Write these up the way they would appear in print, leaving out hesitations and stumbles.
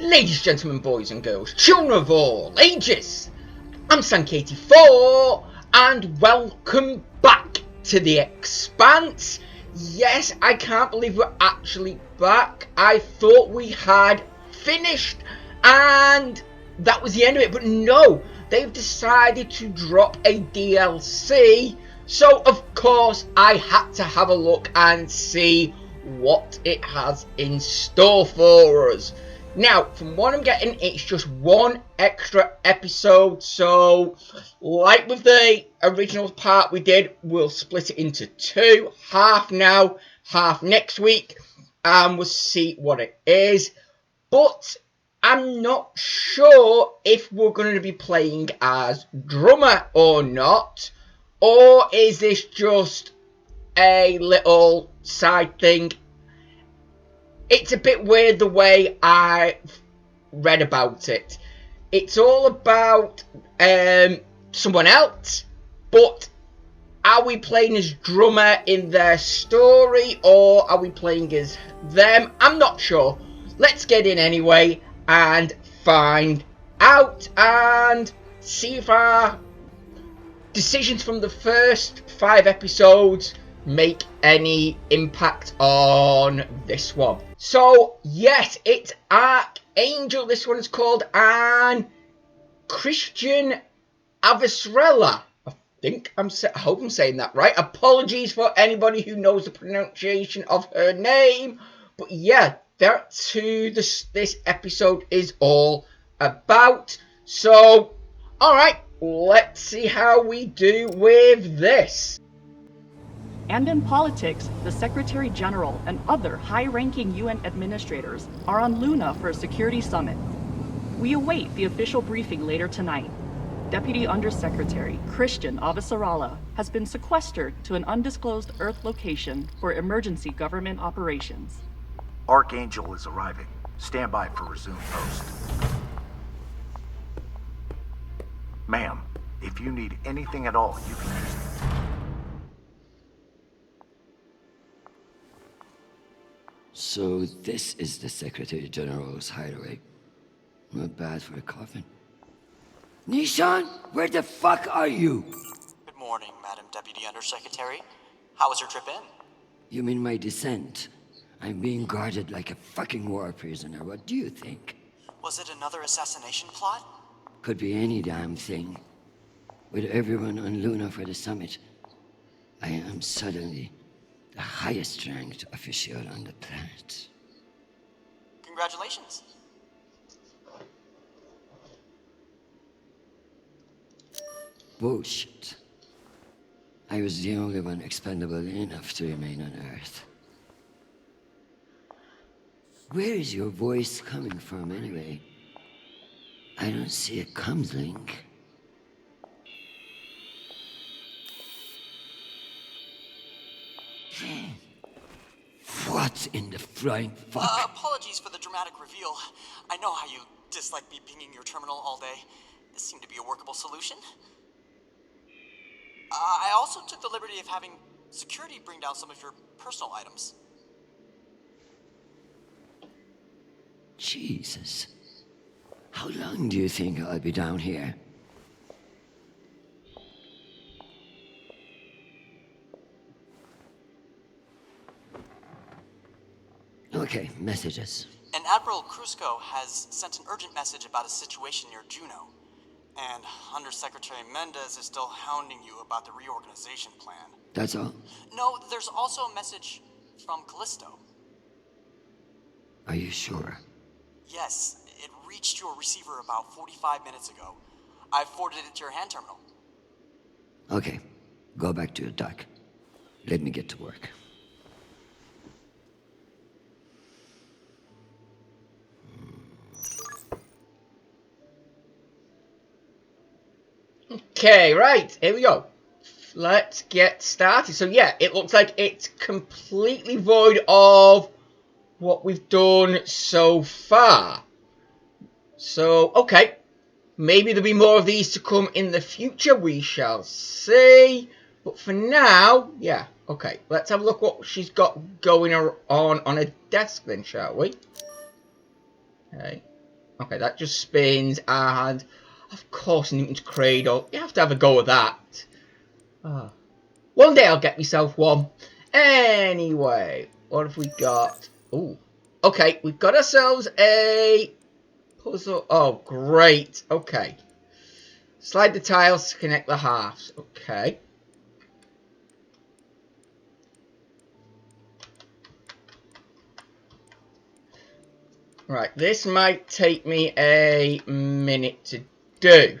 Ladies, gentlemen, boys and girls, children of all ages, I'm Sank84 and welcome back to the Expanse. Yes, I can't believe we're actually back. I thought we had finished and that was the end of it, but no, they've decided to drop a DLC, so of course I had to have a look and see what it has in store for us. Now, from what I'm getting, it's just one extra episode, so like with the original part we did, we'll split it into two, half now, half next week, and we'll see what it is. But I'm not sure if we're going to be playing as drummer or not, or is this just a little side thing. It's a bit weird the way I read about it. It's all about someone else, but are we playing as drummer in their story or are we playing as them? I'm not sure. Let's get in anyway and find out and see if our decisions from the first 5 episodes make any impact on this one. So yes, it's Archangel, this one is called, and Chrisjen Avasarala. I hope I'm saying that right. Apologies for anybody who knows the pronunciation of her name, but yeah, that's who this episode is all about. So alright, let's see how we do with this. And in politics, the Secretary General and other high-ranking UN administrators are on Luna for a security summit. We await the official briefing later tonight. Deputy Undersecretary Chrisjen Avasarala has been sequestered to an undisclosed Earth location for emergency government operations. Archangel is arriving. Stand by for resume post. Ma'am, if you need anything at all, you can use it. So this is the Secretary General's hideaway. Not bad for a coffin. Nishan, where the fuck are you? Good morning, Madam Deputy Undersecretary. How was your trip in? You mean my descent? I'm being guarded like a fucking war prisoner. What do you think? Was it another assassination plot? Could be any damn thing. With everyone on Luna for the summit, I am suddenly the highest ranked official on the planet. Congratulations. Bullshit. I was the only one expendable enough to remain on Earth. Where is your voice coming from anyway? I don't see a comms link. What in the flying fuck? Apologies for the dramatic reveal. I know how you dislike me pinging your terminal all day. This seemed to be a workable solution. I also took the liberty of having security bring down some of your personal items. Jesus. How long do you think I'll be down here? Okay, messages. And Admiral Krusco has sent an urgent message about a situation near Juno. And Undersecretary Mendez is still hounding you about the reorganization plan. That's all? No, there's also a message from Callisto. Are you sure? Yes, it reached your receiver about 45 minutes ago. I forwarded it to your hand terminal. Okay, go back to your dock. Let me get to work. Okay, right, here we go. Let's get started. So yeah, it looks like it's completely void of what we've done so far. So, okay. Maybe there'll be more of these to come in the future. We shall see. But for now, yeah, okay. Let's have a look what she's got going on a desk then, shall we? Okay. Okay, that just spins, and of course Newton's Cradle. You have to have a go with that. Oh. One day I'll get myself one. Anyway, what have we got? Ooh. Okay, we've got ourselves a puzzle. Oh, great. Okay. Slide the tiles to connect the halves. Okay. Right, this might take me a minute to do.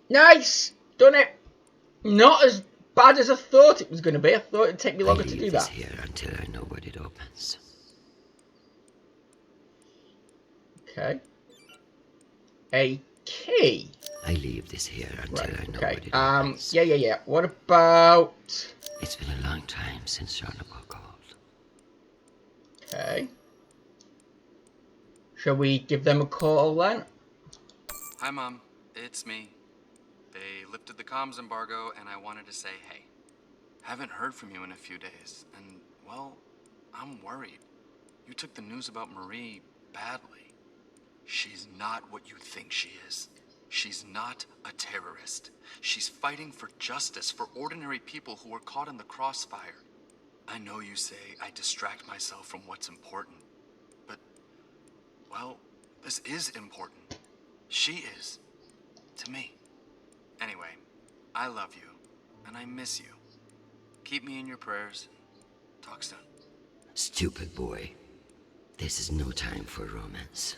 Nice! Done it! Not as bad as I thought it was going to be. I thought it'd take me longer to do that. I leave this here until I know what it opens. Okay. A key. I leave this here until I know what it opens. Yeah. What about... It's been a long time since Charlotte called. Okay. Shall we give them a call then? Hi, Mom. It's me. They lifted the comms embargo, and I wanted to say hey. Haven't heard from you in a few days, and, well, I'm worried. You took the news about Marie badly. She's not what you think she is. She's not a terrorist. She's fighting for justice for ordinary people who are caught in the crossfire. I know you say I distract myself from what's important, but, well, this is important. She is. To me. Anyway, I love you, and I miss you. Keep me in your prayers. Talk soon. Stupid boy. This is no time for romance.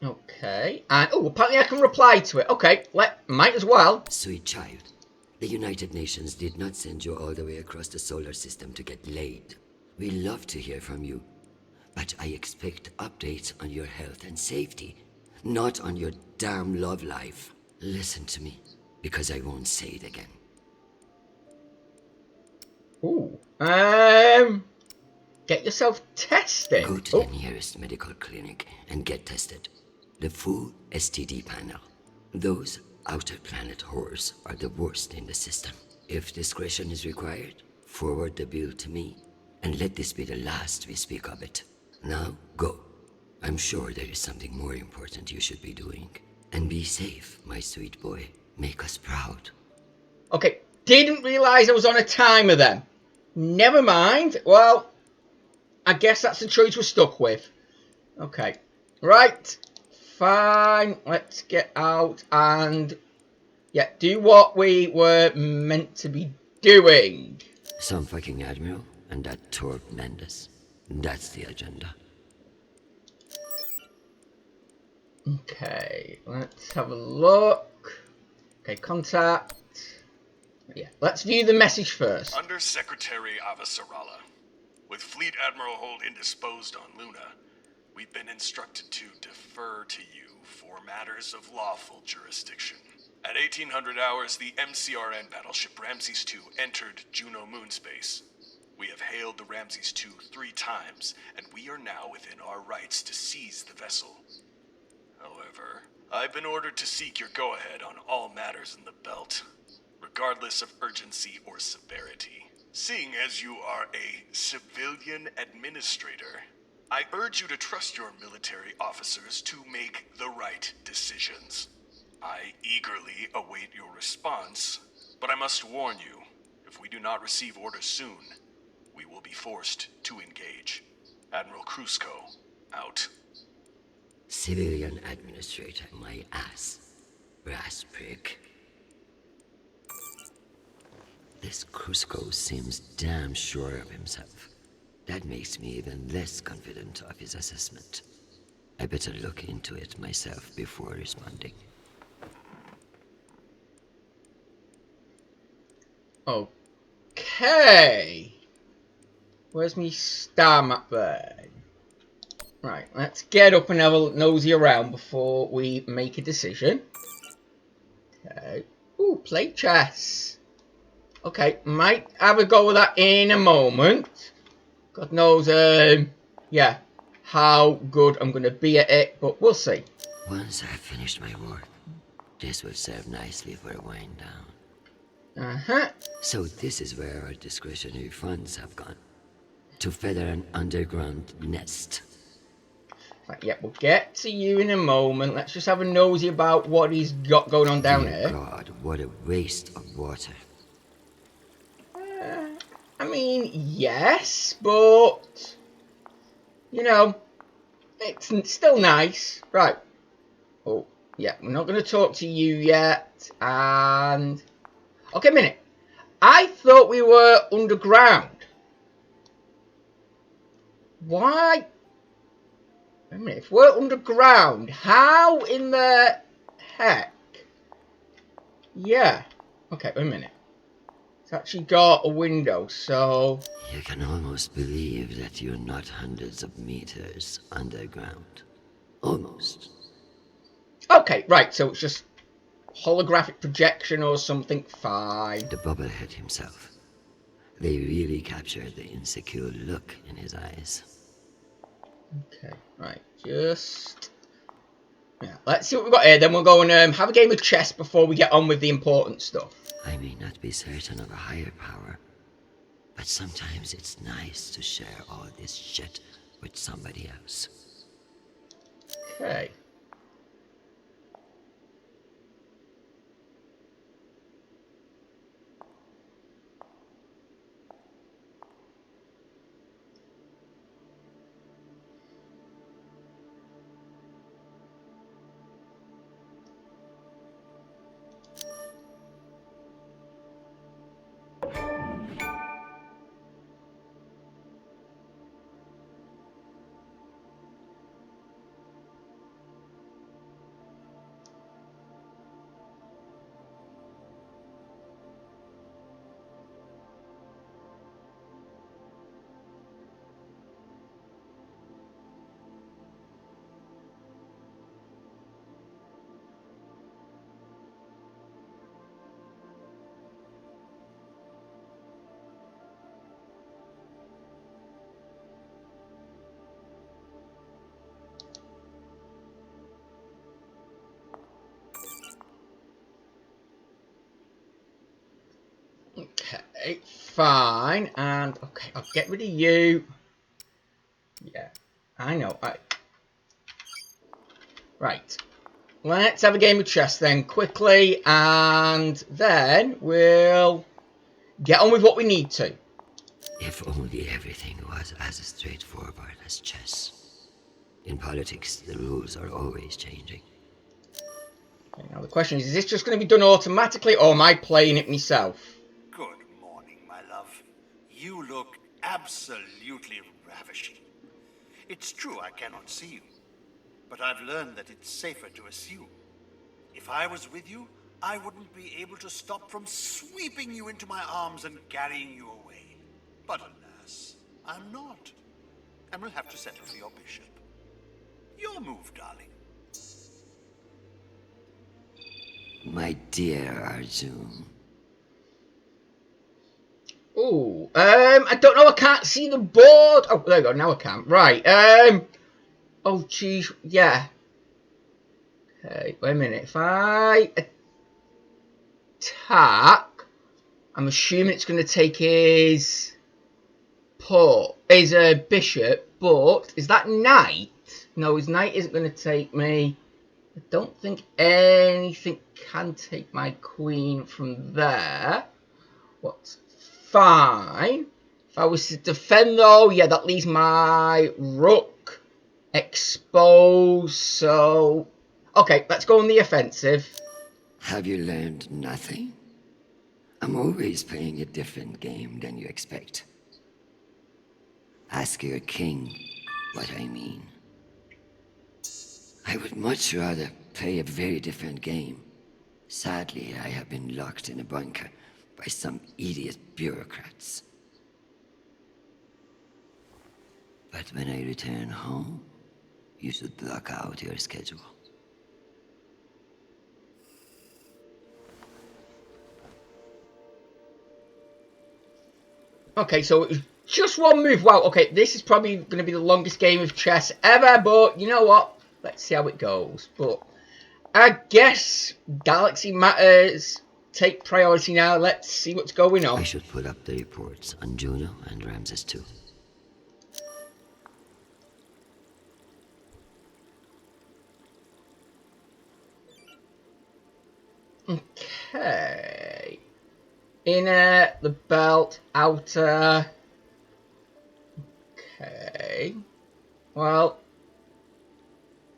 Okay. And, oh, apparently I can reply to it. Okay, might as well. Sweet child, the United Nations did not send you all the way across the solar system to get laid. We love to hear from you, but I expect updates on your health and safety, not on your damn love life. Listen to me, because I won't say it again. Ooh. Get yourself tested. Go to the nearest medical clinic and get tested. The full STD panel. Those outer planet whores are the worst in the system. If discretion is required, forward the bill to me, and let this be the last we speak of it. Now, go. I'm sure there is something more important you should be doing. And be safe, my sweet boy. Make us proud. Okay, didn't realise I was on a timer then. Never mind. Well, I guess that's the choice we're stuck with. Okay. Right. Fine. Let's get out and... yeah, do what we were meant to be doing. Some fucking admiral and that Torb Mendes. That's the agenda. Okay, let's have a look. Okay, contact. Yeah, let's view the message first. Under Secretary Avasarala, with Fleet Admiral Hold indisposed on Luna, we've been instructed to defer to you for matters of lawful jurisdiction. At 1800 hours, the MCRN battleship Ramses II entered Juno moonspace. We have hailed the Ramses II 3 times, and we are now within our rights to seize the vessel. However, I've been ordered to seek your go-ahead on all matters in the belt, regardless of urgency or severity. Seeing as you are a civilian administrator, I urge you to trust your military officers to make the right decisions. I eagerly await your response, but I must warn you, if we do not receive orders soon, we will be forced to engage. Admiral Krusco, out. Civilian administrator, my ass. Brass prick. This Krusco seems damn sure of himself. That makes me even less confident of his assessment. I better look into it myself before responding. Okay. Where's me star map there? Right, let's get up and have a nosy around before we make a decision. Okay. Ooh, play chess. Okay, might have a go with that in a moment. God knows, yeah. how good I'm going to be at it, but we'll see. Once I've finished my work, this will serve nicely for a wind down. Uh-huh. So this is where our discretionary funds have gone. To feather an underground nest. Right, yeah, we'll get to you in a moment. Let's just have a nosy about what he's got going on down Dear here. God, what a waste of water. I mean, yes, but, you know, it's still nice. Right. Oh, yeah, we're not going to talk to you yet. And, okay, a minute. I thought we were underground. Why? Wait a minute, if we're underground, how in the heck? Yeah. Okay, wait a minute. It's actually got a window, so... You can almost believe that you're not hundreds of meters underground. Almost. Okay, right, so it's just holographic projection or something. Fine. The bubblehead himself. They really captured the insecure look in his eyes. Okay, right, just... Yeah, let's see what we've got here, then we'll go and have a game of chess before we get on with the important stuff. I may not be certain of a higher power, but sometimes it's nice to share all this shit with somebody else. Okay. Okay, fine, and okay, I'll get rid of you. Yeah, I know. Right, let's have a game of chess then, quickly, and then we'll get on with what we need to. If only everything was as straightforward as chess. In politics, the rules are always changing. Okay, now the question is this just going to be done automatically, or am I playing it myself? Good morning, my love. You look absolutely ravishing. It's true I cannot see you, but I've learned that it's safer to assume. If I was with you, I wouldn't be able to stop from sweeping you into my arms and carrying you away. But alas, I'm not, and will have to settle for your bishop. Your move, darling. My dear Arjun. Ooh, I don't know, I can't see the board. Oh, there we go, now I can. Right, oh, geez, yeah. Okay, wait a minute. If I attack, I'm assuming it's going to take his bishop, but is that knight? No, his knight isn't going to take me. I don't think anything can take my queen from there. What's fine. If I was to defend though, yeah, that leaves my rook exposed, so... Okay, let's go on the offensive. Have you learned nothing? I'm always playing a different game than you expect. Ask your king what I mean. I would much rather play a very different game. Sadly, I have been locked in a bunker by some idiot bureaucrats. But when I return home, you should block out your schedule. Okay, so it was just one move. Wow, okay, this is probably going to be the longest game of chess ever, but you know what? Let's see how it goes. But I guess Galaxy Matters take priority now. Let's see what's going on. I should put up the reports on Juno and Ramses too. Okay. Inner, the belt, outer. Okay. Well.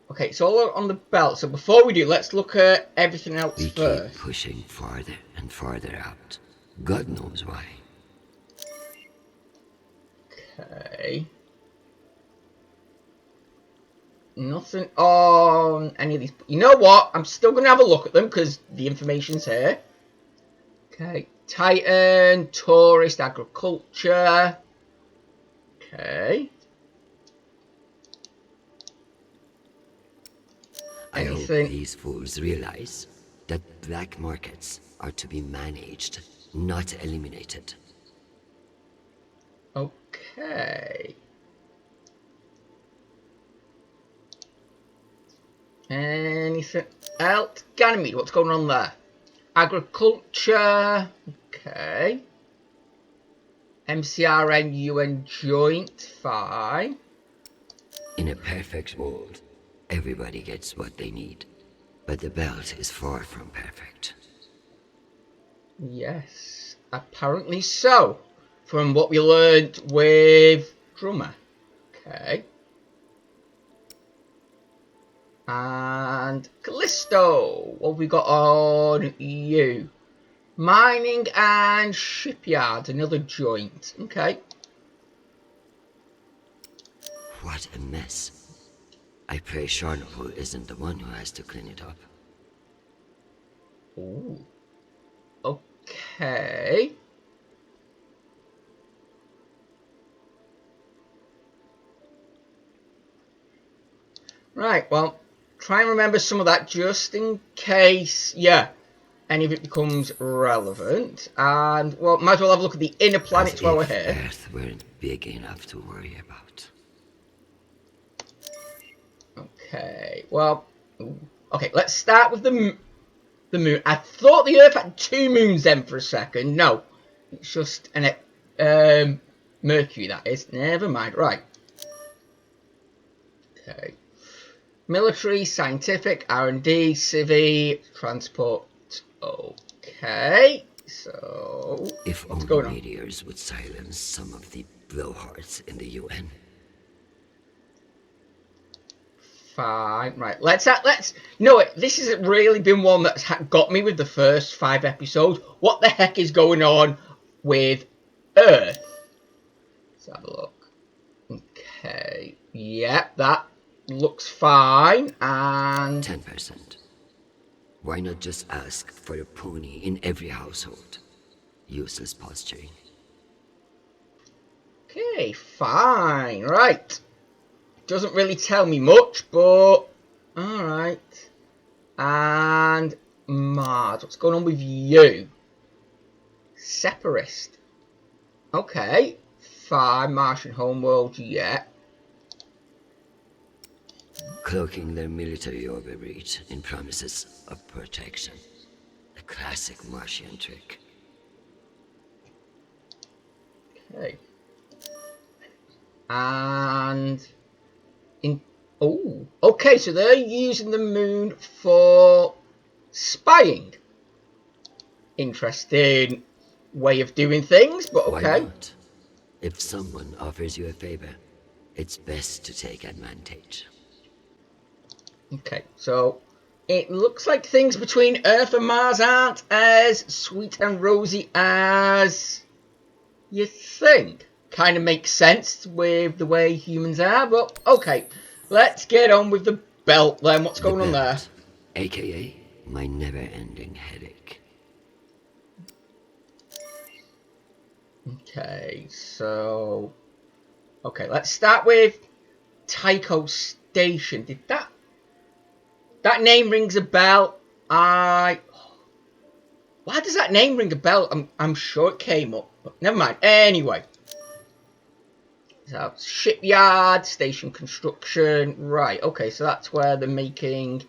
Okay, it's all on the belt. So before we do, let's look at everything else we first. Keep pushing farther and farther out. God knows why. Okay. Nothing on any of these. You know what? I'm still going to have a look at them because the information's here. Okay. Titan, tourist, agriculture. Okay. I hope Anything? these fools realize that black markets are to be managed, not eliminated. Okay. Anything else? Ganymede, what's going on there? Agriculture. Okay. MCRN UN joint. Fine. In a perfect world, everybody gets what they need. But the belt is far from perfect. Yes, apparently so. From what we learned with Drummer. Okay. And Callisto, what have we got on you? Mining and shipyard, another joint. Okay. What a mess. I pray Charnopol isn't the one who has to clean it up. Ooh. Okay. Right, well, try and remember some of that just in case, yeah, any of it becomes relevant. And, well, might as well have a look at the inner planets while we're here. Earth weren't big enough to worry about. Okay, well, okay, let's start with the moon. I thought the Earth had two moons then for a second. No, it's just an Mercury, that is. Never mind. Right. Okay. Military, scientific, R&D, civi, transport. Okay. So, if what's only going on? meteors would silence some of the blowhards in the UN. Fine. Right. Let's. You know what? This has really been one that's got me with the first 5 episodes. What the heck is going on with Earth? Let's have a look. Okay. Yep, that looks fine. And 10%. Why not just ask for a pony in every household? Useless posturing. okay, fine. Right. Doesn't really tell me much, but all right. And Mars, what's going on with you? Separatist. Okay. Fine. Martian homeworld, yeah. Cloaking their military overreach in promises of protection. A classic Martian trick. Okay. And oh, okay, so they're using the moon for spying. Interesting way of doing things, but okay. Why not? If someone offers you a favor, it's best to take advantage. Okay, so it looks like things between Earth and Mars aren't as sweet and rosy as you think. Kind of makes sense with the way humans are, but okay. Let's get on with the belt then. What's going on there? AKA my never-ending headache. Okay, so okay, let's start with Tycho Station. Did that name rings a bell? Why does that name ring a bell? I'm sure it came up, but never mind. Anyway, So, shipyard, station construction. Right, okay, so that's where they're making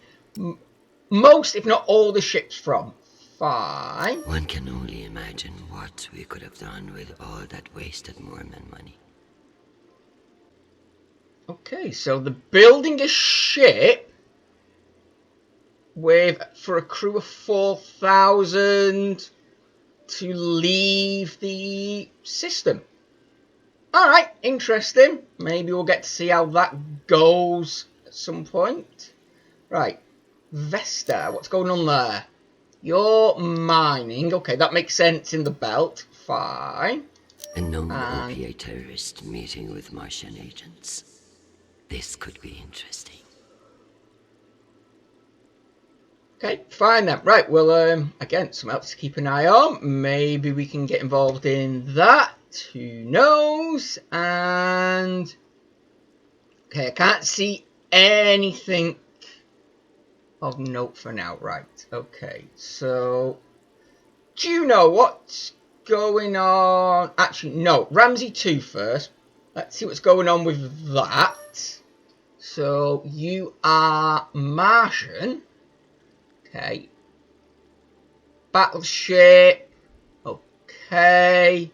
most, if not all, the ships from. Fine. One can only imagine what we could have done with all that wasted Mormon money. Okay, so they're building a ship for a crew of 4,000 to leave the system. Alright, interesting. Maybe we'll get to see how that goes at some point. Right, Vesta, what's going on there? You're mining. Okay, that makes sense in the belt. Fine. A known OPA terrorist meeting with Martian agents. This could be interesting. Okay, fine then. Right, well, again, something else to keep an eye on. Maybe we can get involved in that. Who knows? And... okay, I can't see anything of note for now. Right, okay. So, Juno, what's going on? Actually, no. Ramsey 2 first. Let's see what's going on with that. So, you are Martian. Okay. Battleship. Okay.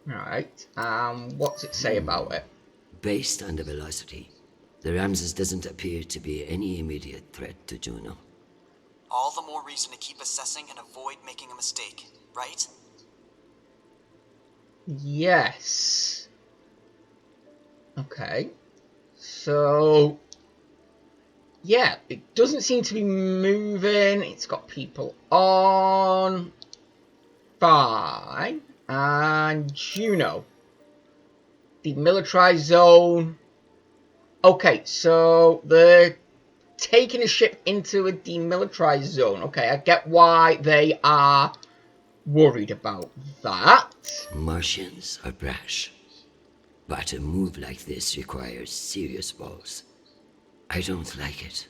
Right. What's it say about it? Based on the velocity, the Ramses doesn't appear to be any immediate threat to Juno. All the more reason to keep assessing and avoid making a mistake, right? Yes. Okay. So... yeah, it doesn't seem to be moving. It's got people on. Fine. And Juno. Demilitarized zone. Okay, so they're taking a ship into a demilitarized zone. Okay, I get why they are worried about that. Martians are brash, but a move like this requires serious balls. I don't like it.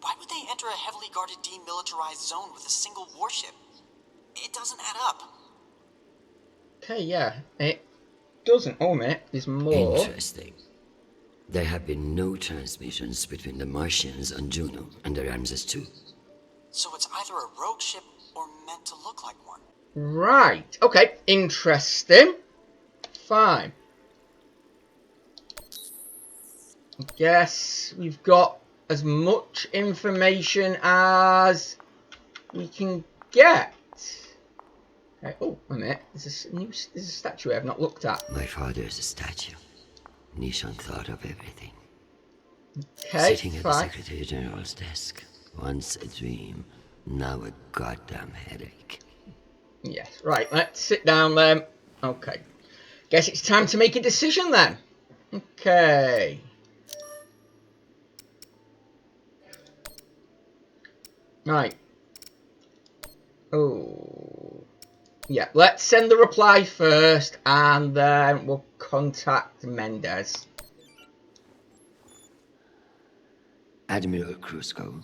Why would they enter a heavily guarded demilitarized zone with a single warship? It doesn't add up. Okay, yeah, it doesn't. Oh, mate, there's more. Interesting. There have been no transmissions between the Martians on Juno and the Ramses 2. So it's either a rogue ship or meant to look like one. Right, okay, interesting. Fine. I guess we've got as much information as we can get. Okay. Oh, wait a minute. There's a statue I've not looked at. My father's a statue. Nishon thought of everything. Okay, Sitting at the Secretary General's desk. Once a dream, now a goddamn headache. Yes, right, let's sit down then. Okay. Guess it's time to make a decision then. Okay. Right. Oh. Yeah, let's send the reply first and then we'll contact Mendez. Admiral Krusco.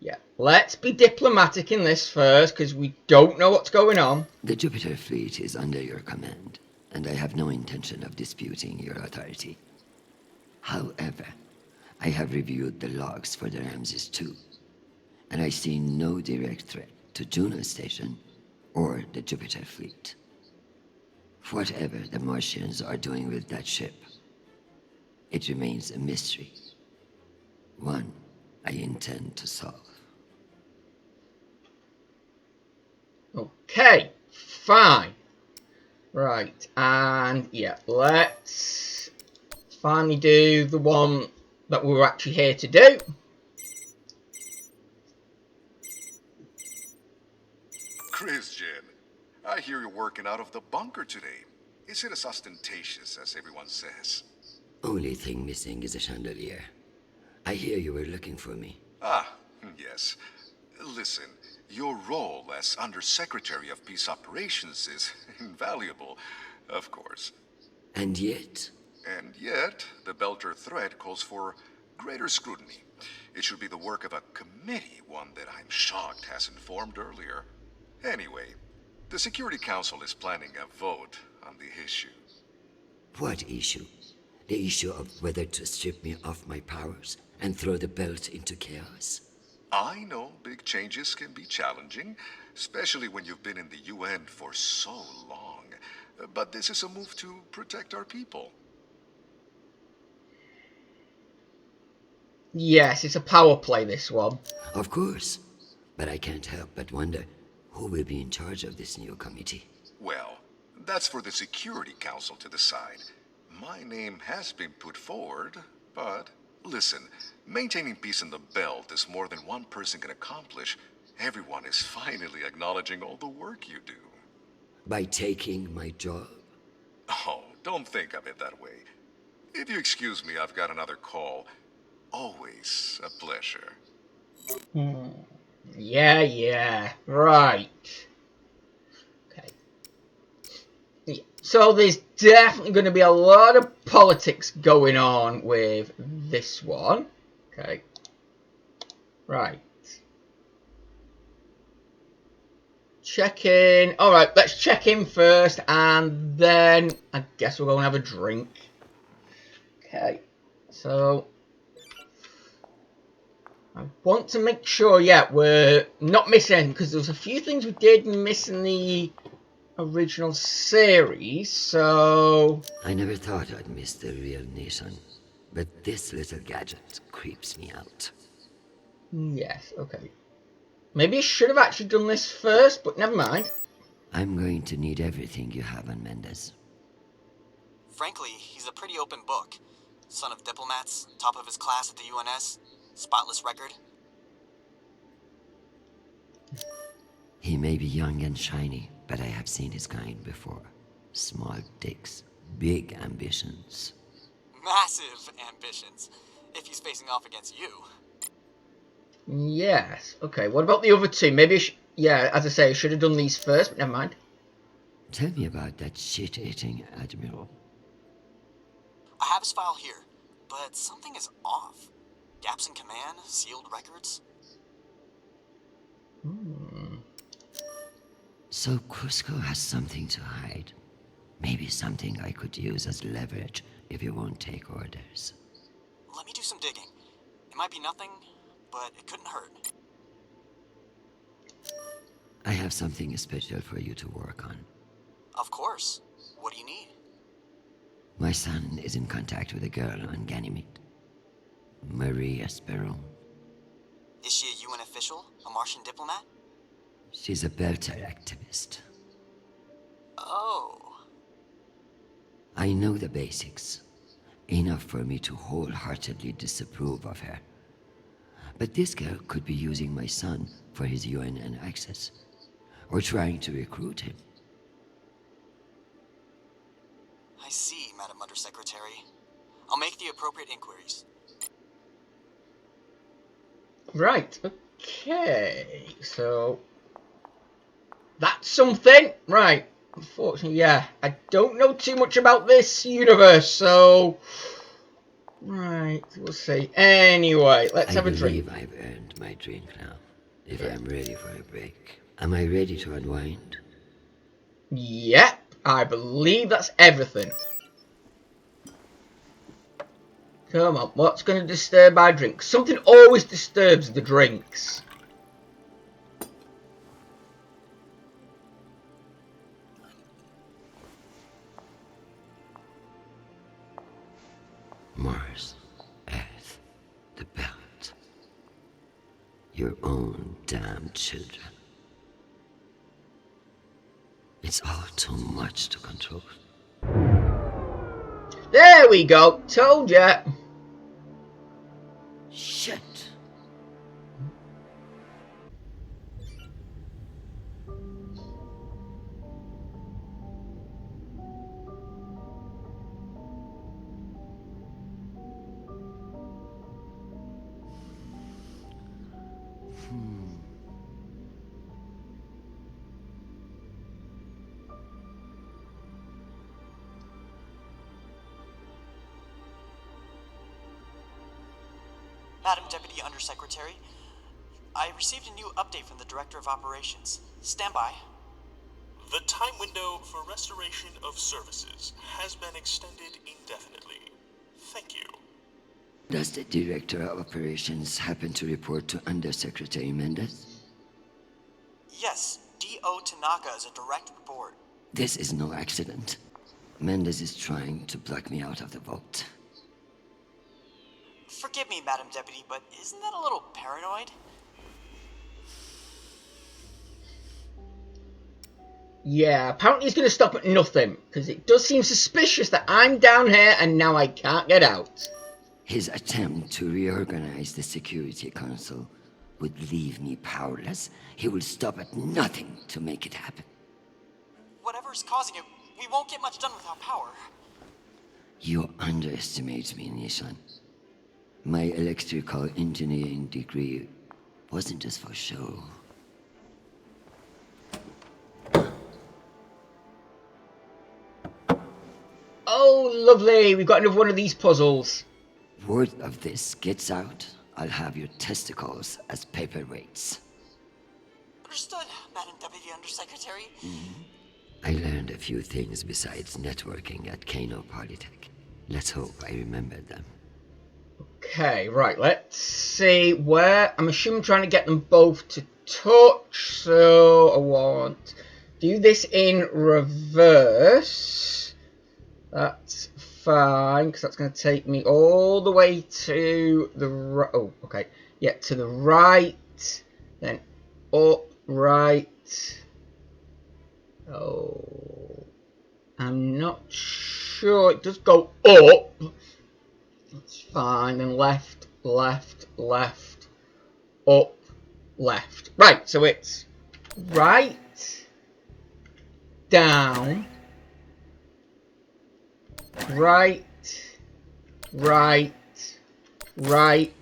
Yeah, let's be diplomatic in this first because we don't know what's going on. The Jupiter fleet is under your command, and I have no intention of disputing your authority. However, I have reviewed the logs for the Ramses 2, and I see no direct threat to Juno Station or the Jupiter fleet. Whatever the Martians are doing with that ship, it remains a mystery. One I intend to solve. Okay, fine. Right, and yeah, let's finally do the one that we were actually here to do. Chrisjen, I hear you're working out of the bunker today. Is it as ostentatious as everyone says? Only thing missing is a chandelier. I hear you were looking for me. Ah, yes. Listen, your role as Undersecretary of Peace Operations is invaluable, of course. And yet? And yet, the Belter threat calls for greater scrutiny. It should be the work of a committee, one that I'm shocked hasn't formed earlier. Anyway, The Security Council is planning a vote on the issue. What issue? The issue of whether to strip me of my powers and throw the belt into chaos? I know big changes can be challenging, especially when you've been in the UN for so long. But this is a move to protect our people. Yes, it's a power play, this one. Of course. But I can't help but wonder who will be in charge of this new committee. Well, that's for the Security Council to decide. My name has been put forward, but listen, maintaining peace in the belt is more than one person can accomplish. Everyone is finally acknowledging all the work you do. By taking my job? Oh, don't think of it that way. If you excuse me, I've got another call. Always a pleasure. Yeah, right. Okay. Yeah. So there's definitely going to be a lot of politics going on with this one. Okay. Right. Check in. Alright, let's check in first, and then I guess we'll go and have a drink. Okay. So I want to make sure, yeah, we're not missing anything, because there was a few things we did miss in the original series, so... I never thought I'd miss the real nation, but this little gadget creeps me out. Yes, okay. Maybe I should have actually done this first, but never mind. I'm going to need everything you have on Mendez. Frankly, he's a pretty open book. Son of diplomats, top of his class at the UNS, spotless record. He may be young and shiny, but I have seen his kind before. Small dicks, big ambitions. Massive ambitions, if he's facing off against you. Yes, okay. What about the other two? Maybe, yeah, as I say, I should have done these first, but never mind. Tell me about that shit-eating admiral. I have his file here, but something is off. Gaps in command, sealed records. So Cusco has something to hide. Maybe something I could use as leverage if you won't take orders. Let me do some digging. It might be nothing, but it couldn't hurt. I have something special for you to work on. Of course. What do you need? My son is in contact with a girl on Ganymede. Marie Esperon. Is she a UN official? A Martian diplomat? She's a Belter activist. Oh. I know the basics. Enough for me to wholeheartedly disapprove of her. But this girl could be using my son for his UNN access. Or trying to recruit him. I see, Madam Undersecretary. I'll make the appropriate inquiries. Right, okay. So, that's something. Right. Unfortunately, yeah. I don't know too much about this universe, so... Right, we'll see. Anyway, let's have a drink. I believe I've earned my drink now. If I'm ready for a break. Am I ready to unwind? Yep, I believe that's everything. Come on, what's going to disturb our drink? Something always disturbs the drinks. Mars, Earth, the belt. Your own damn children. It's all too much to control. There we go, told ya. Shit. Madam Deputy Undersecretary, I received a new update from the Director of Operations. Stand by. The time window for restoration of services has been extended indefinitely. Thank you. Does the Director of Operations happen to report to Undersecretary Mendez? Yes, D.O. Tanaka is a direct report. This is no accident. Mendez is trying to block me out of the vault. Forgive me, Madam Deputy, but isn't that a little paranoid? Yeah, apparently he's going to stop at nothing, because it does seem suspicious that I'm down here and now I can't get out. His attempt to reorganize the Security Council would leave me powerless. He will stop at nothing to make it happen. Whatever's causing it, we won't get much done without power. You underestimate me, Nishan. My electrical engineering degree wasn't just for show. Oh, lovely. We've got another one of these puzzles. Word of this gets out, I'll have your testicles as paperweights. Understood, Madam Deputy Undersecretary. I learned a few things besides networking at Kano Polytech. Let's hope I remember them. Okay, right, let's see where... I'm assuming trying to get them both to touch, so I want to do this in reverse. That's fine, because that's going to take me all the way to the right. Oh, okay. Yeah, to the right, then up, right. Oh, I'm not sure. It does go up. That's fine. Then left, left, left, up, left. Right, so it's right, down, right, right, right.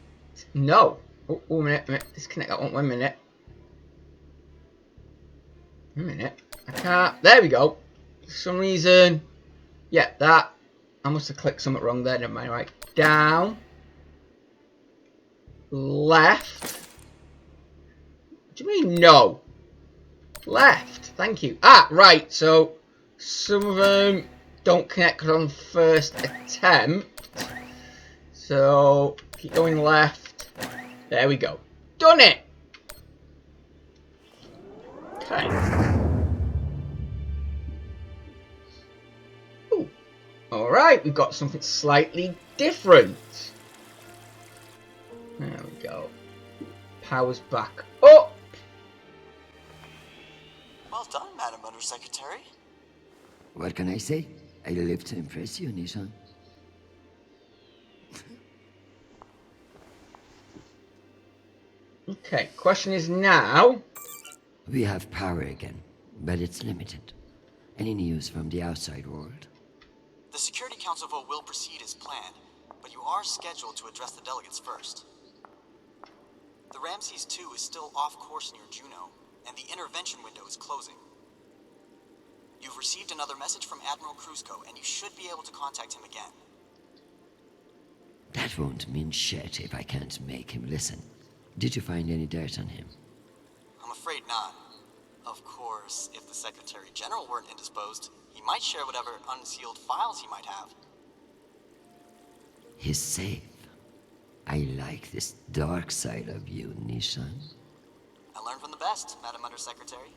No. Oh, a minute. Disconnect that one. 1 minute. 1 minute. I can't. There we go. For some reason. Yeah, that. I must have clicked something wrong there. Never mind. Right. Down. Left. What do you mean no? Left. Thank you. Ah, right. So, some of them don't connect on first attempt. So, keep going left. There we go. Done it! Okay. Ooh. Alright, we've got something slightly different. There we go. Power's back up. Well done, Madam Undersecretary. What can I say? I live to impress you, Nishan. Okay, question is now... We have power again, but it's limited. Any news from the outside world? The Security Council vote will proceed as planned, but you are scheduled to address the delegates first. The Ramses 2 is still off course near Juno, and the intervention window is closing. You've received another message from Admiral Kruzko, and you should be able to contact him again. That won't mean shit if I can't make him listen. Did you find any dirt on him? I'm afraid not. Of course, if the Secretary General weren't indisposed, he might share whatever unsealed files he might have. He's safe. I like this dark side of you, Nishan. I learned from the best, Madam Undersecretary.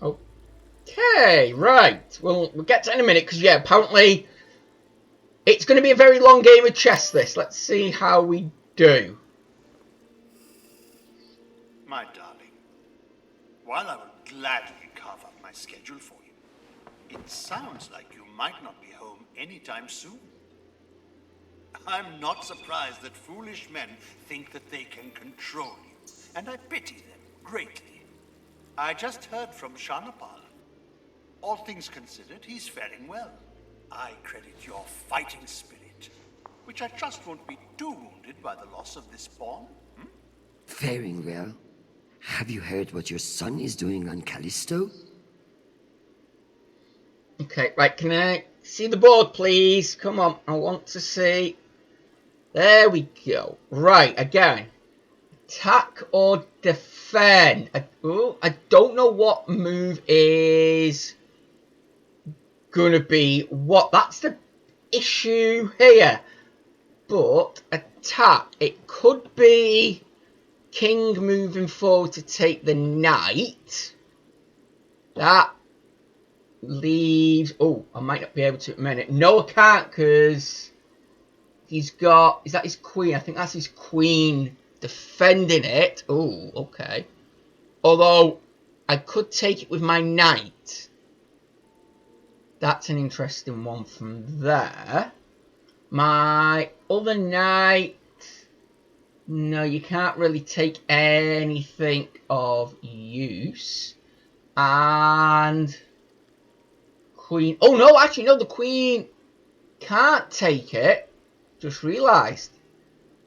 Okay, right. We'll get to that in a minute, because, yeah, apparently it's going to be a very long game of chess, this. Let's see how we do. My darling, while I would gladly carve up my schedule for you, it sounds like you might not be home anytime soon. I'm not surprised that foolish men think that they can control you, and I pity them greatly. I just heard from Shanapal. All things considered, he's faring well. I credit your fighting spirit, which I trust won't be too wounded by the loss of this pawn. Faring well? Have you heard what your son is doing on Callisto? Okay, right, can I see the board, please? Come on, I want to see. There we go. Right, again. Attack or defense? defend. I don't know what move is gonna be what. That's the issue here. But attack, it could be king moving forward to take the knight. That leaves... Oh, I might not be able to at a minute. No, I can't, because he's got... Is that his queen? I think that's his queen defending it. Oh, okay. Although, I could take it with my knight. That's an interesting one from there. My other knight... No, you can't really take anything of use. And... Queen... Oh, no, actually, no, the queen can't take it. Just realised.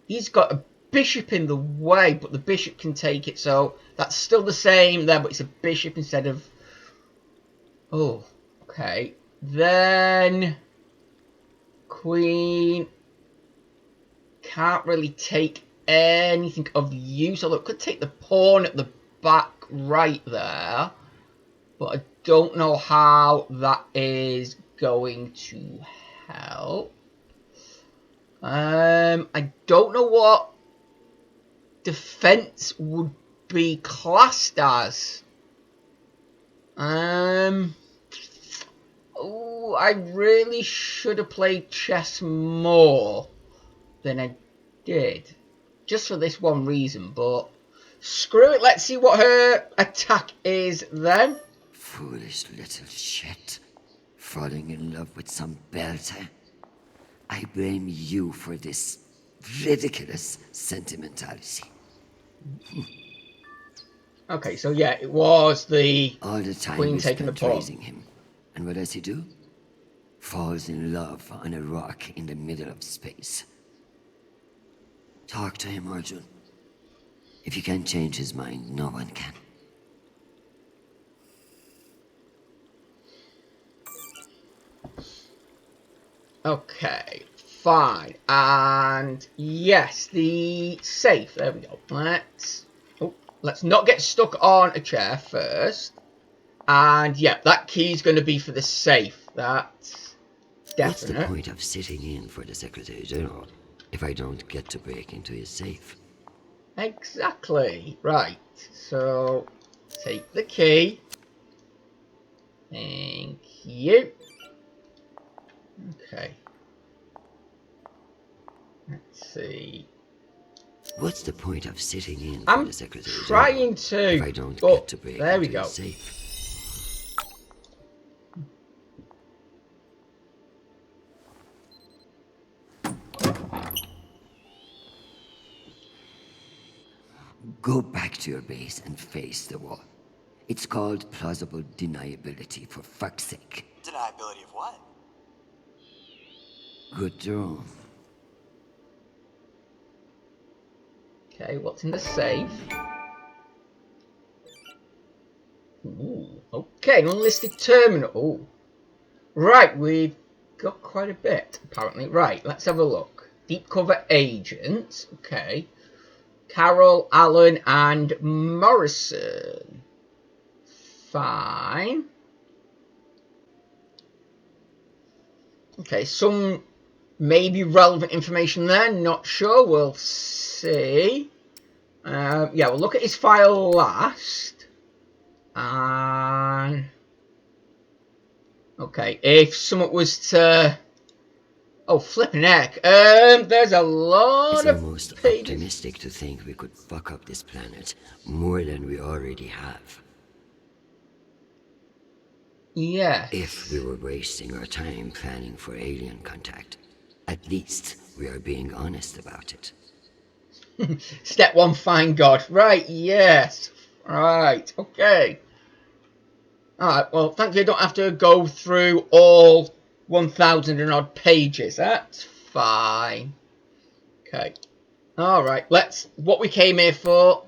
He's got a bishop in the way, but the bishop can take it, so that's still the same there, but it's a bishop instead of... Oh, okay. Then... Queen... Can't really take anything of use, although it could take the pawn at the back right there, but I don't know how that is going to help. I don't know what defense would be classed as. Oh, I really should have played chess more than I did, just for this one reason, but screw it, let's see what her attack is then. Foolish little shit. Falling in love with some belter. I blame you for this ridiculous sentimentality. Okay, so yeah, it was the all the time queen taking the pawn. Raising him. And what does he do? Falls in love on a rock in the middle of space. Talk to him, Arjun. If you can't change his mind, no one can. Okay, fine. And yes, the safe. There we go. Let's not get stuck on a chair first. And yeah, that key's going to be for the safe. That's definite. What's the point of sitting in for the Secretary General if I don't get to break into his safe? Exactly. Right. So, take the key. Thank you. Okay. Let's see. What's the point of sitting in for the Secretary General trying to, if I don't get to break there we into go. his safe? Go back to your base and face the wall. It's called plausible deniability, for fuck's sake. Deniability of what? Good draw. Okay, what's in the safe? Ooh, okay, an unlisted terminal. Ooh. Right, we've got quite a bit, apparently. Right, let's have a look. Deep cover agents. Okay. Carol, Allen, and Morrison. Fine. Okay, some maybe relevant information there. Not sure. We'll see. Yeah, we'll look at his file last. And okay, if someone was to... Oh, flipping heck. There's a lot of It's almost pages. optimistic to think we could fuck up this planet more than we already have. Yeah. If we were wasting our time planning for alien contact, at least we are being honest about it. Step one, find God. Right, yes. Right, okay. Alright, well, thankfully I don't have to go through all 1,000 and odd pages. That's fine. Okay. Alright, let's... What we came here for.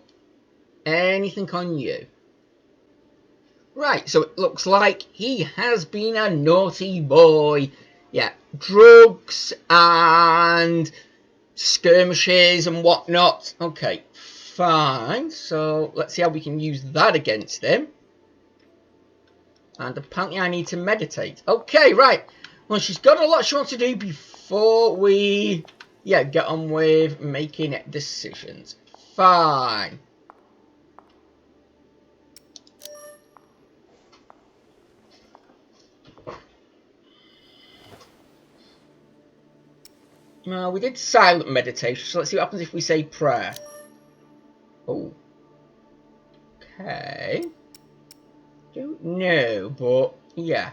Anything on you? Right, so it looks like he has been a naughty boy. Yeah, drugs and skirmishes and whatnot. Okay, fine. So let's see how we can use that against him. And apparently I need to meditate. Okay, right. Well, she's got a lot she wants to do before we, get on with making decisions. Fine. Well, we did silent meditation, so let's see what happens if we say prayer. Oh. Okay. Don't know, but yeah.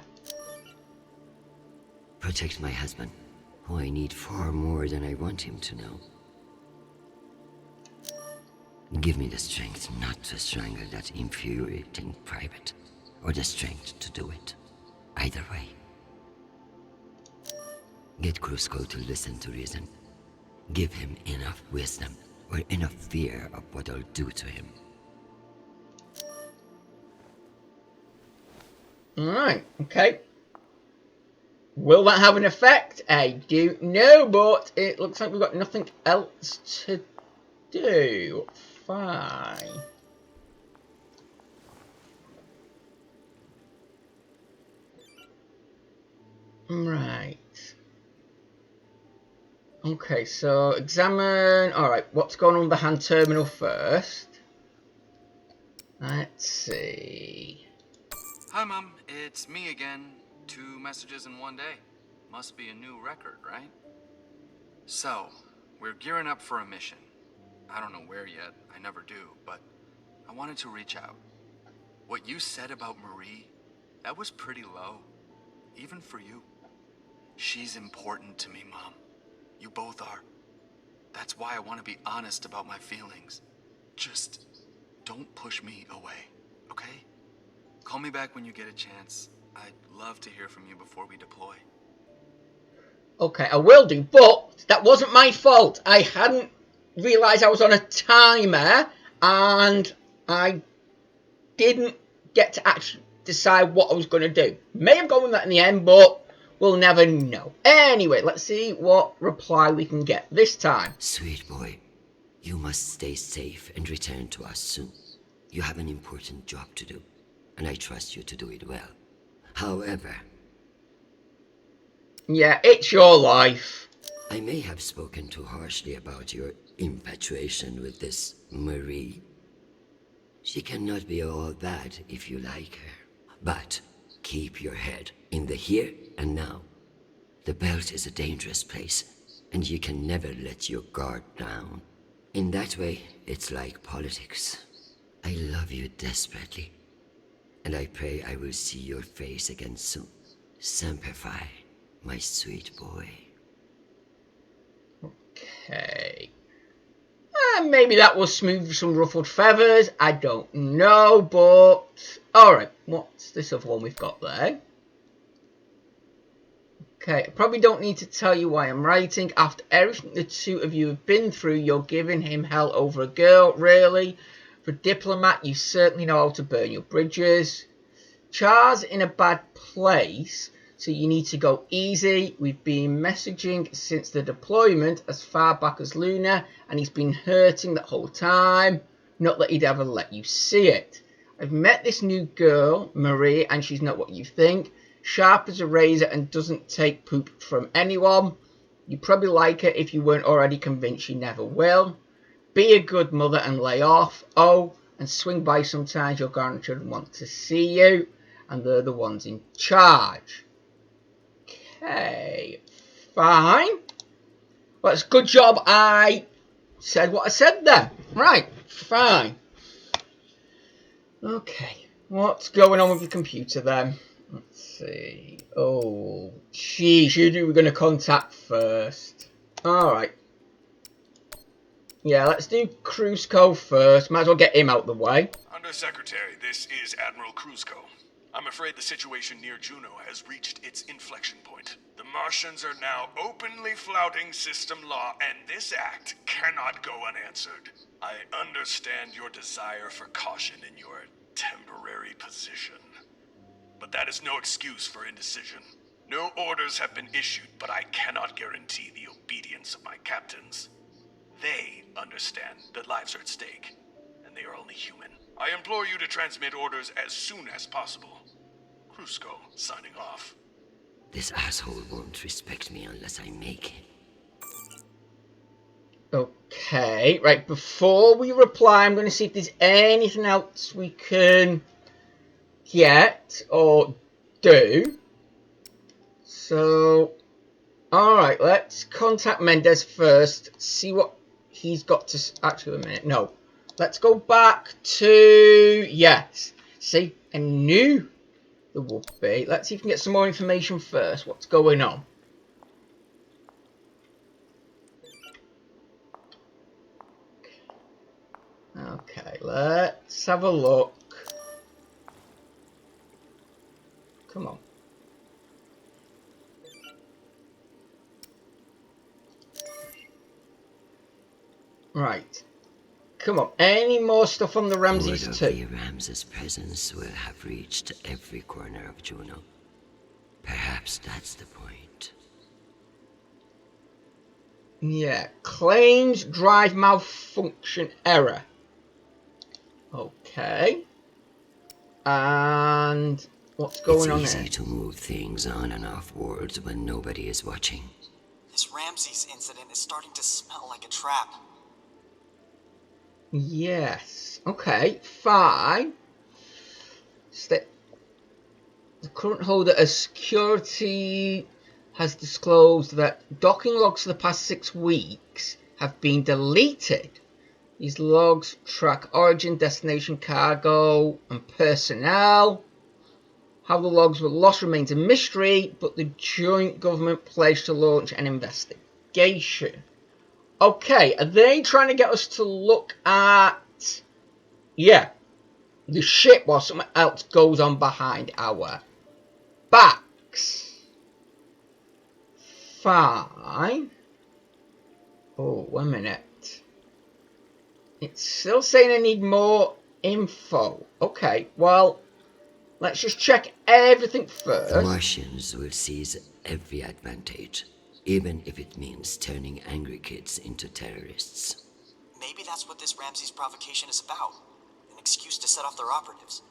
Protect my husband, who I need far more than I want him to know. Give me the strength not to strangle that infuriating private, or the strength to do it. Either way. Get Krusco to listen to reason. Give him enough wisdom, or enough fear of what I'll do to him. Alright, okay. Will that have an effect? I don't know, but it looks like we've got nothing else to do. Fine. Right. Okay, so examine. Alright, what's going on with the hand terminal first? Let's see. Hi, Mom. It's me again. 2 messages in one day. Must be a new record, right? So, we're gearing up for a mission. I don't know where yet. I never do, but I wanted to reach out. What you said about Marie, that was pretty low. Even for you. She's important to me, Mom. You both are. That's why I want to be honest about my feelings. Just don't push me away, okay? Call me back when you get a chance. I'd love to hear from you before we deploy. Okay, I will do, but that wasn't my fault. I hadn't realised I was on a timer, and I didn't get to actually decide what I was going to do. May have gone with that in the end, but we'll never know. Anyway, let's see what reply we can get this time. Sweet boy, you must stay safe and return to us soon. You have an important job to do, and I trust you to do it well. However... Yeah, it's your life. I may have spoken too harshly about your infatuation with this Marie. She cannot be all bad if you like her. But keep your head in the here and now. The belt is a dangerous place, and you can never let your guard down. In that way, it's like politics. I love you desperately, and I pray I will see your face again soon. Semper Fi, my sweet boy. Okay. Maybe that will smooth some ruffled feathers. I don't know, but... Alright, what's this other one we've got there? Okay, I probably don't need to tell you why I'm writing. After everything the two of you have been through, you're giving him hell over a girl, really? For a diplomat, you certainly know how to burn your bridges. Char's in a bad place, so you need to go easy. We've been messaging since the deployment as far back as Luna, and he's been hurting that whole time. Not that he'd ever let you see it. I've met this new girl, Marie, and she's not what you think. Sharp as a razor and doesn't take poop from anyone. You probably like her if you weren't already convinced she never will. Be a good mother and lay off. Oh, and swing by sometimes. Your grandchildren want to see you, and they're the ones in charge. Okay, fine. Well, it's a good job I said what I said then. Right, fine. Okay, what's going on with your computer then? Let's see. Oh, geez, who we're going to contact first? Alright. Yeah, let's do Krusco first. Might as well get him out the way. Undersecretary, this is Admiral Krusco. I'm afraid the situation near Juno has reached its inflection point. The Martians are now openly flouting system law, and this act cannot go unanswered. I understand your desire for caution in your temporary position, but that is no excuse for indecision. No orders have been issued, but I cannot guarantee the obedience of my captains. they understand that lives are at stake, and they are only human. I implore you to transmit orders as soon as possible. Crusko, signing off. This asshole won't respect me unless I make him. Okay, right, before we reply, I'm going to see if there's anything else we can get or do. So, alright, let's contact Mendez first, see what he's got to... Actually, a minute, no. Let's go back to... Yes, see, I knew there would be. Let's see if we can get some more information first. What's going on? Okay, let's have a look. Come on. Right. Come on. Any more stuff on the Ramses Word of too? the Ramses' presence will have reached every corner of Juno. Perhaps that's the point. Yeah. Claims drive malfunction error. Okay. And what's going on It's there? easy to move things on and off worlds when nobody is watching. This Ramses incident is starting to smell like a trap. Yes. Okay. Fine. The current holder of security has disclosed that docking logs for the past 6 weeks have been deleted. These logs track origin, destination, cargo, and personnel. How the logs were lost remains a mystery, but the joint government pledged to launch an investigation. Okay, are they trying to get us to look at... Yeah, the ship while something else goes on behind our backs? Fine. Oh, 1 minute. It's still saying I need more info. Okay, well, let's just check everything The first. Martians will seize every advantage, even if it means turning angry kids into terrorists. Maybe that's what this Ramses provocation is about. An excuse to set off their operatives.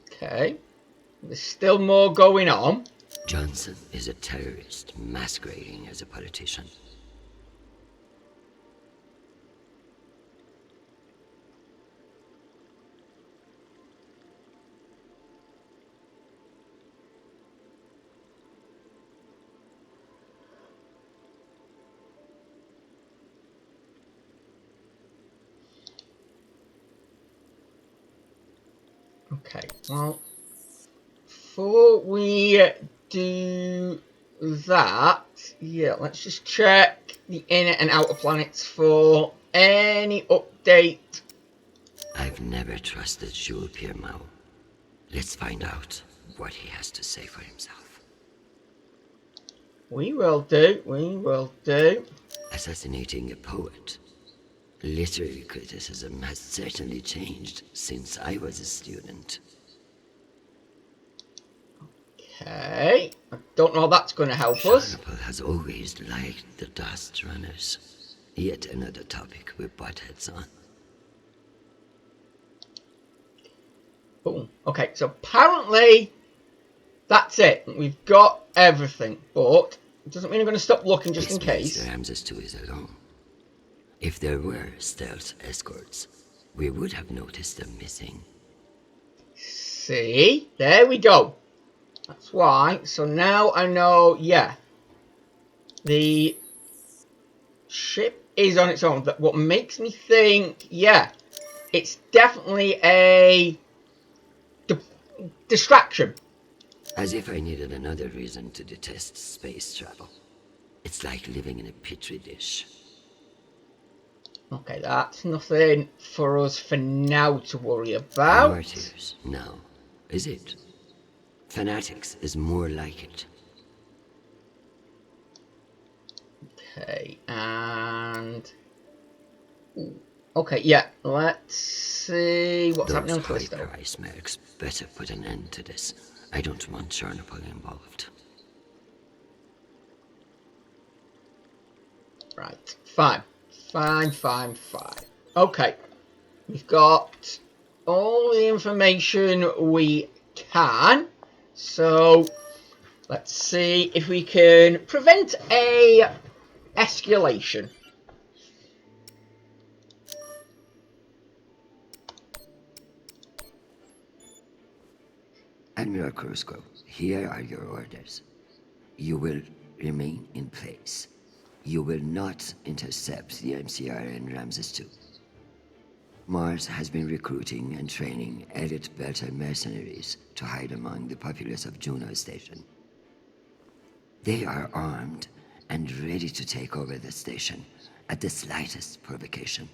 Okay. There's still more going on. Johnson is a terrorist masquerading as a politician. Okay, well, before we do that, yeah, let's just check the inner and outer planets for any update. I've never trusted Jules Piermont. Let's find out what he has to say for himself. We will do, we will do. Assassinating a poet. Literary criticism has certainly changed since I was a student. Okay, I don't know how that's going to help us. Sharnapple has always liked the Dust Runners. Yet another topic we butt heads on. Boom. Okay, so apparently that's it. We've got everything, but it doesn't mean I'm going to stop looking just in This means case. the Ramses 2 is alone. If there were stealth escorts, we would have noticed them missing. See? There we go. That's why. So now I know, yeah. The ship is on its own. But what makes me think, yeah, it's definitely a distraction. As if I needed another reason to detest space travel. It's like living in a petri dish. Okay, that's nothing for us for now to worry about. Martyrs, no. Is it? Fanatics is more like it. Okay, and... Ooh. Okay, yeah, let's see what's happening on Those Callisto. high-price mercs better put an end to this. I don't want Sharnapple involved. Right. Fine. Fine. Okay. We've got all the information we can. So let's see if we can prevent a escalation. Admiral Krusko, here are your orders. You will remain in place. You will not intercept the MCR in Ramses II. Mars has been recruiting and training elite Belter mercenaries to hide among the populace of Juno Station. They are armed and ready to take over the station at the slightest provocation.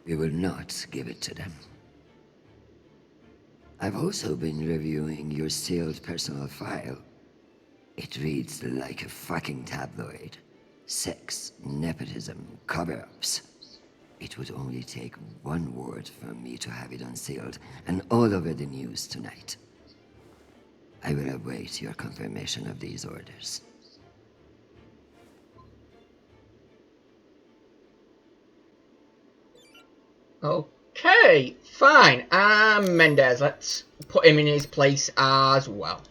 We will not give it to them. I've also been reviewing your sealed personal file. It reads like a fucking tabloid. Sex, nepotism, cover-ups. It would only take one word from me to have it unsealed and all over the news tonight. I will await your confirmation of these orders. Okay, fine. And Mendez, let's put him in his place as well.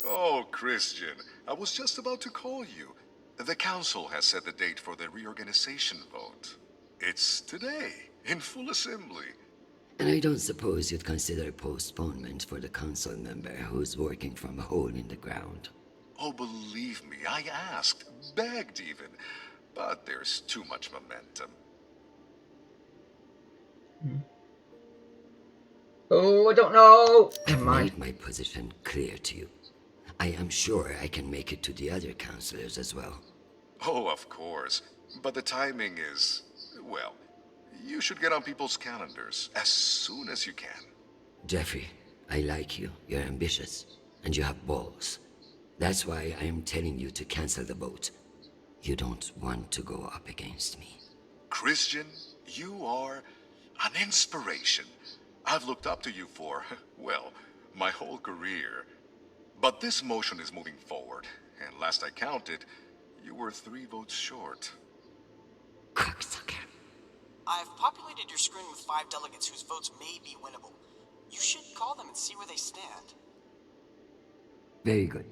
Oh, Chrisjen, I was just about to call you. The council has set the date for the reorganization vote. It's today, in full assembly. And I don't suppose you'd consider postponement for the council member who's working from a hole in the ground. Oh, believe me, I asked, begged even. But there's too much momentum. Oh, I don't know. I've made my position clear to you. I am sure I can make it to the other councillors as well. Oh, of course. But the timing is, well, you should get on people's calendars as soon as you can. Jeffrey, I like you. You're ambitious. And you have balls. That's why I am telling you to cancel the vote. You don't want to go up against me. Chrisjen, you are an inspiration. I've looked up to you for, well, my whole career. But this motion is moving forward, and last I counted, you were 3 votes short. Cocksucker. I've populated your screen with 5 delegates whose votes may be winnable. You should call them and see where they stand. Very good.